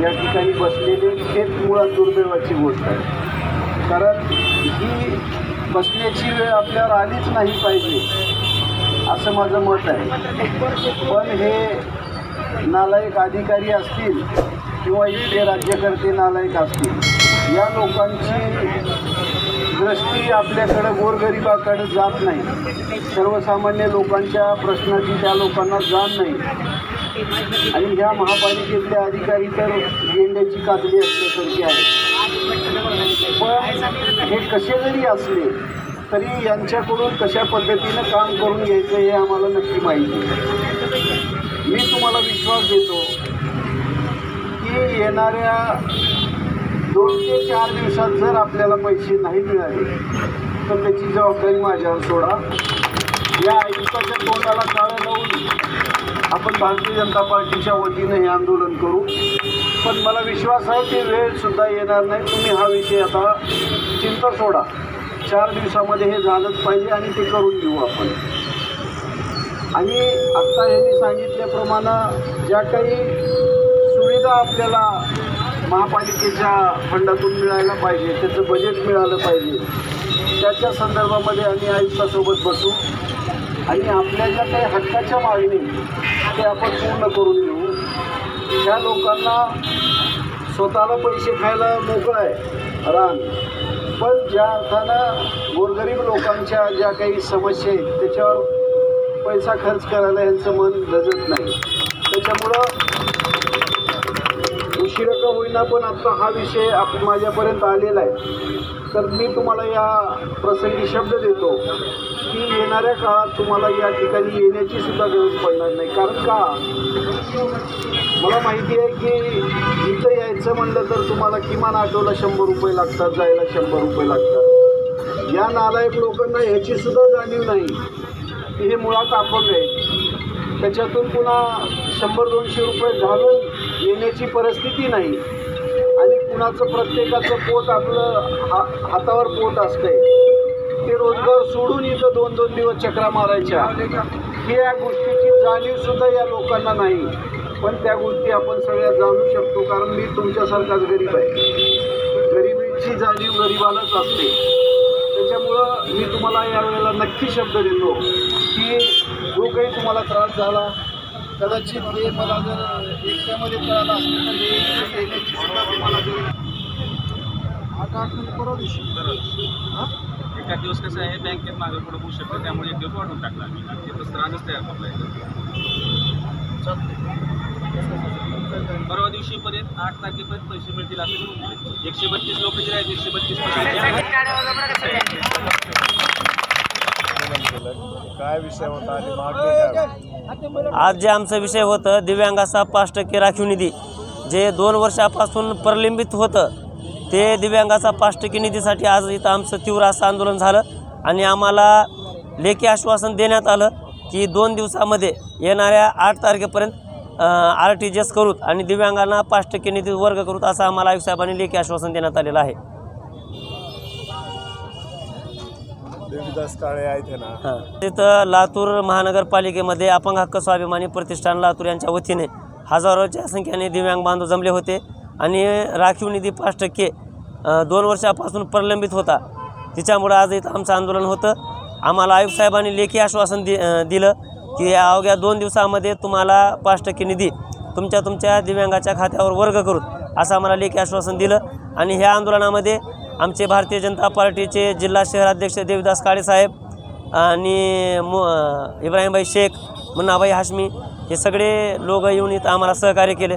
या ठिकाणी बसलेले हेच मुळात दुर्दैवाची गोष्ट आहे। कारण ही बसण्याची वेळ आपल्यावर आलीच नाही पाहिजे असं माझं मत आहे। पण हे नालायक अधिकारी असतील किंवा इथले राज्यकर्ते नालायक असतील, या लोकांची दृष्टी आपल्याकडं गोरगरिबाकडे जात नाही, सर्वसामान्य लोकांच्या प्रश्नाची त्या लोकांना जाण नाही। आणि ह्या महापालिकेतले अधिकारी तर गेंड्याची कातडी असल्यासारखी आहे। पण हे कसे जरी असले तरी यांच्याकडून कशा पद्धतीनं काम करून घ्यायचं हे आम्हाला नक्की माहिती आहे। मी तुम्हाला विश्वास देतो की येणाऱ्या 2 ते 4 दिवसात जर आपल्याला पैसे नाही मिळाले तर त्याची जबाबदारी माझ्यावर सोडा। या आयुक्ताच्या तोंडाला काळं लावून आपण भारतीय जनता पार्टीच्या वतीने हे आंदोलन करू। पण मला विश्वास आहे की वेळसुद्धा येणार नाही। तुम्ही हा विषय आता चिंता सोडा, 4 दिवसामध्ये हे झालंच पाहिजे आणि ते करून घेऊ आपण। आणि आत्ता यांनी सांगितल्याप्रमाणे ज्या काही सुविधा आपल्याला महापालिकेच्या फंडातून मिळायला पाहिजे, त्याचं बजेट मिळालं पाहिजे, त्याच्या संदर्भामध्ये आम्ही आयुक्तासोबत बसू आणि आपल्या ज्या काही हक्काच्या मागणी ते आपण पूर्ण करून घेऊ। ह्या लोकांना स्वतःला पैसे खायला मोकळं आहे रान, पण ज्या अर्थानं गोरगरीब लोकांच्या ज्या काही समस्या आहेत त्याच्यावर पैसा खर्च करायला यांचं मन धजत नाही। त्याच्यामुळं उशिरा का होईना पण आता हा विषय माझ्यापर्यंत आलेला आहे। तर मी तुम्हाला या प्रसंगी शब्द देतो की येणाऱ्या काळात तुम्हाला या ठिकाणी येण्याची सुद्धा गरज पडणार नाही। कारण का, मला माहिती आहे की इथं यायचं म्हणलं तर तुम्हाला किमान ऑटोला 100 रुपये लागतात, जायला 100 रुपये लागतात। या नालायक लोकांना ह्याची सुद्धा जाणीव नाही की हे मुळात अपंग आहे, त्याच्यातून पुन्हा 100-200 रुपये घालून येण्याची परिस्थिती नाही। आणि कुणाचं प्रत्येकाचं पोट आपलं हातावर पोट असतंय, ते रोजगार सोडून इथं 2-2 दिवस चक्रा मारायच्या, ही या गोष्टीची जाणीवसुद्धा या लोकांना नाही। पण त्या गोष्टी आपण सगळ्या जाणू शकतो, कारण मी तुमच्यासारखाच गरीब आहे। गरिबीची जाणीव गरिबालाच असते। त्याच्यामुळं मी तुम्हाला यावेळेला नक्की शब्द देतो की जो काही तुम्हाला त्रास झाला, कदाचित हे मला जर एकट्यामध्ये कळालं असतं तर हे येण्याची सुद्धा तुम्हाला 8 परवा दिवशी एका दिवस कसं आहे, बँकेत मागं पुढं होऊ शकतं, त्यामुळे 1 दिवस वाढून टाकला आम्ही, ते तसं राहणंच तयार करला परवा दिवशीपर्यंत 8 तारखेपर्यंत पैसे मिळतील असं म्हणून 132 लोक जे आहेत 132 काय विषय होता आणि मागणी आज जे आमचा विषय होतं दिव्यांगाचा 5% राखीव निधी, जे 2 वर्षापासून प्रलंबित होतं, ते दिव्यांगाचा 5% निधीसाठी आज इथं आमचं तीव्र असं आंदोलन झालं। आणि आम्हाला लेखी आश्वासन देण्यात आलं की 2 दिवसामध्ये येणाऱ्या 8 तारखेपर्यंत RTGS करूत आणि दिव्यांगांना 5% निधी वर्ग करूत, असं आम्हाला आयुक्त साहेबांनी लेखी आश्वासन देण्यात आलेलं आहे। देवीदास काळे आहेत ना, तिथं लातूर महानगरपालिकेमध्ये अपंग हक्क स्वाभिमानी प्रतिष्ठान लातूर यांच्या वतीने हजारोच्या संख्येने दिव्यांग बांधव जमले होते आणि राखीव निधी 5% 2 वर्षापासून प्रलंबित होता, तिच्यामुळे आज इथं आमचं आंदोलन होतं। आम्हाला आयुक्त साहेबांनी लेखी आश्वासन दिलं की अवघ्या 2 दिवसामध्ये तुम्हाला 5% निधी तुमच्या दिव्यांगाच्या खात्यावर वर्ग करू, असं आम्हाला लेखी आश्वासन दिलं। आणि ह्या आंदोलनामध्ये आमचे भारतीय जनता पार्टीचे जिल्हा शहराध्यक्ष देवीदास काळे साहेब आणि इब्राहिमभाई शेख, मुन्नाभाई हाशमी हे सगळे लोक येऊन इथं आम्हाला सहकार्य केले।